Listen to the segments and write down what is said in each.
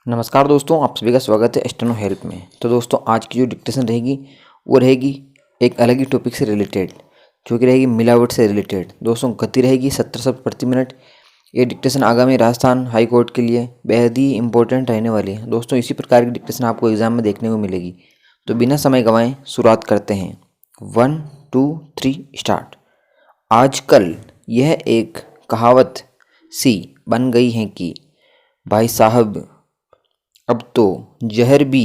नमस्कार दोस्तों, आप सभी का स्वागत है स्टेनो हेल्प में। तो दोस्तों, आज की जो डिक्टेशन रहेगी वो रहेगी एक अलग ही टॉपिक से रिलेटेड, जो कि रहेगी मिलावट से रिलेटेड। दोस्तों, गति रहेगी 70 शब्द प्रति मिनट। ये डिक्टेशन आगामी राजस्थान हाई कोर्ट के लिए बेहद ही इंपॉर्टेंट रहने वाली है। दोस्तों, इसी प्रकार की डिक्टेशन आपको एग्जाम में देखने को मिलेगी। तो बिना समय गंवाए शुरुआत करते हैं। 1 2 3 स्टार्ट। आजकल यह एक कहावत सी बन गई है कि भाई साहब, अब तो जहर भी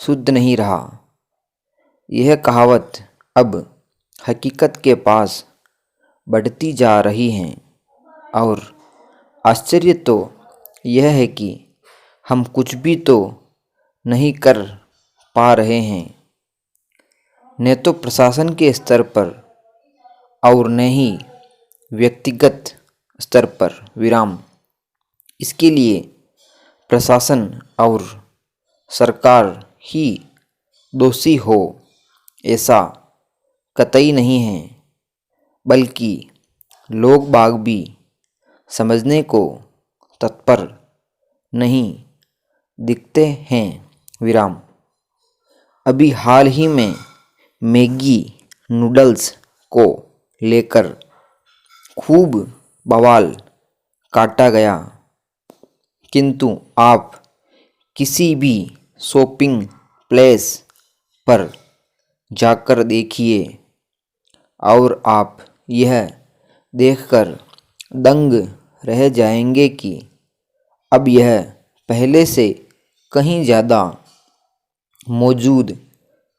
शुद्ध नहीं रहा। यह कहावत अब हकीकत के पास बढ़ती जा रही है। और आश्चर्य तो यह है कि हम कुछ भी तो नहीं कर पा रहे हैं, न तो प्रशासन के स्तर पर और न ही व्यक्तिगत स्तर पर। विराम। इसके लिए प्रशासन और सरकार ही दोषी हो ऐसा कतई नहीं है, बल्कि लोग बाग भी समझने को तत्पर नहीं दिखते हैं। विराम। अभी हाल ही में मैगी नूडल्स को लेकर खूब बवाल काटा गया, किंतु आप किसी भी शॉपिंग प्लेस पर जाकर देखिए और आप यह देखकर दंग रह जाएंगे कि अब यह पहले से कहीं ज़्यादा मौजूद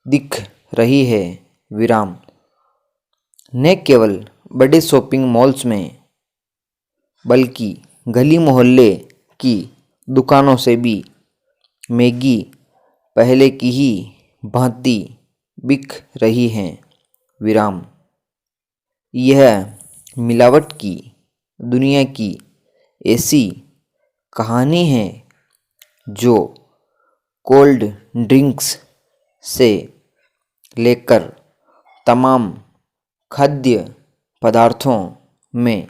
दिख रही है। विराम। न केवल बड़े शॉपिंग मॉल्स में, बल्कि गली मोहल्ले की दुकानों से भी मैगी पहले की ही भांति बिक रही हैं। विराम। यह मिलावट की दुनिया की ऐसी कहानी है जो कोल्ड ड्रिंक्स से लेकर तमाम खाद्य पदार्थों में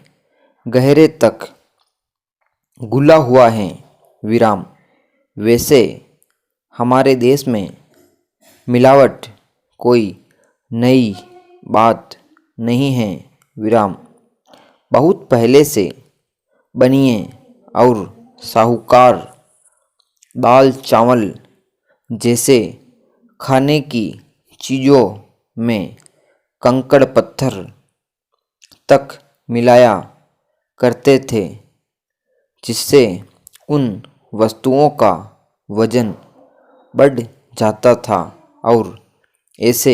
गहरे तक घुला हुआ है। विराम। वैसे हमारे देश में मिलावट कोई नई बात नहीं है। विराम। बहुत पहले से बनिए और साहूकार दाल चावल जैसे खाने की चीज़ों में कंकड़ पत्थर तक मिलाया करते थे, जिससे उन वस्तुओं का वजन बढ़ जाता था और ऐसे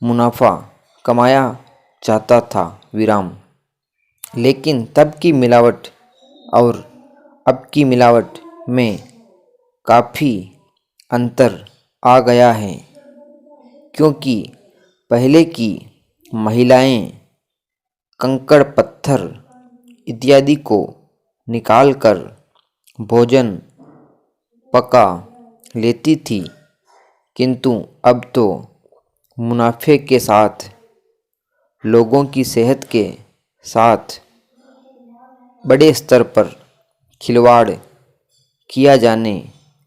मुनाफा कमाया जाता था। विराम। लेकिन तब की मिलावट और अब की मिलावट में काफ़ी अंतर आ गया है, क्योंकि पहले की महिलाएं कंकड़ पत्थर इत्यादि को निकालकर भोजन पका लेती थी, किंतु अब तो मुनाफे के साथ लोगों की सेहत के साथ बड़े स्तर पर खिलवाड़ किया जाने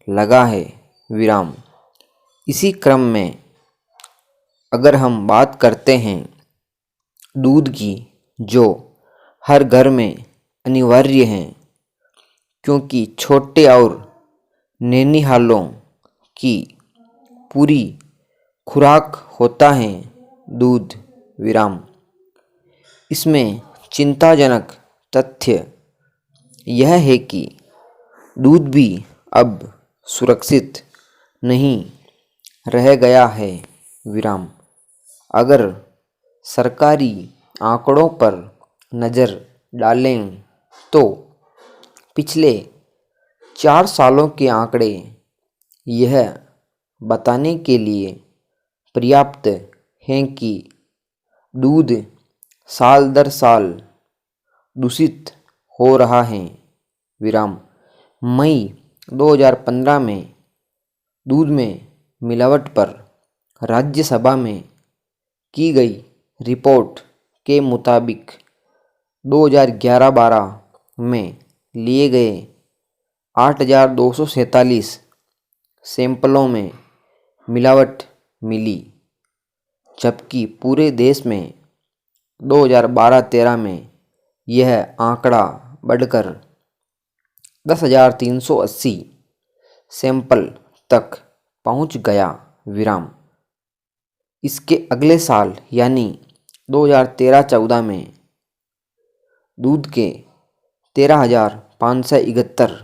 लगा है। विराम। इसी क्रम में अगर हम बात करते हैं दूध की, जो हर घर में अनिवार्य है, क्योंकि छोटे और नैनिहालों की पूरी खुराक होता है दूध। विराम। इसमें चिंताजनक तथ्य यह है कि दूध भी अब सुरक्षित नहीं रह गया है। विराम। अगर सरकारी आंकड़ों पर नज़र डालें तो पिछले 4 सालों के आंकड़े यह बताने के लिए पर्याप्त हैं कि दूध साल दर साल दूषित हो रहा है। विराम। मई 2015 में दूध में मिलावट पर राज्यसभा में की गई रिपोर्ट के मुताबिक 2011-12 में लिए गए 8,247 सैंपलों में मिलावट मिली, जबकि पूरे देश में 2012-13 में यह आंकड़ा बढ़कर 10,380 सैंपल तक पहुंच गया। इसके अगले साल यानी 2013-14 में दूध के 13,571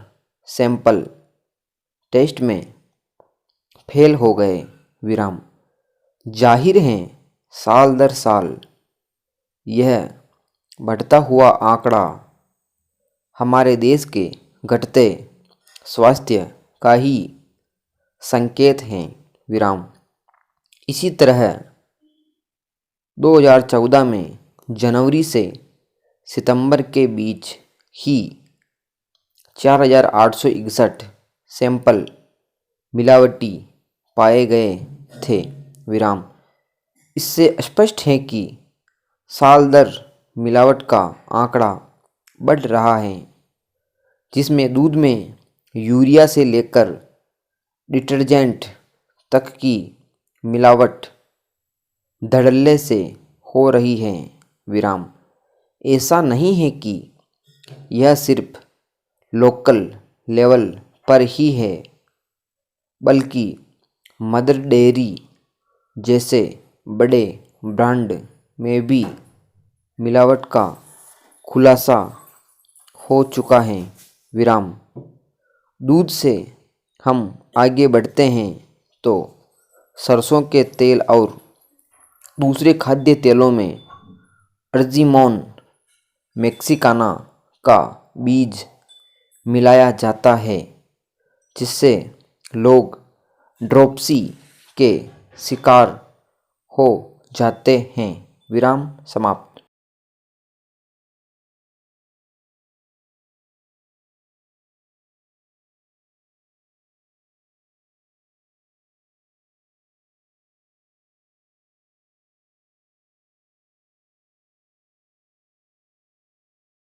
सैंपल टेस्ट में फेल हो गए। जाहिर है साल दर साल यह बढ़ता हुआ आंकड़ा हमारे देश के घटते स्वास्थ्य का ही संकेत है। इसी तरह 2014 में जनवरी से सितंबर के बीच ही 4,861 सैंपल मिलावटी पाए गए थे। इससे स्पष्ट है कि साल दर मिलावट का आंकड़ा बढ़ रहा है, जिसमें दूध में यूरिया से लेकर डिटर्जेंट तक की मिलावट धड़ल्ले से हो रही है। ऐसा नहीं है कि यह सिर्फ लोकल लेवल पर ही है, बल्कि मदर डेयरी जैसे बड़े ब्रांड में भी मिलावट का खुलासा हो चुका है। दूध से हम आगे बढ़ते हैं तो सरसों के तेल और दूसरे खाद्य तेलों में अर्जिमोन मैक्सिकाना का बीज मिलाया जाता है, जिससे लोग ड्रोपसी के शिकार हो जाते हैं। समाप्त।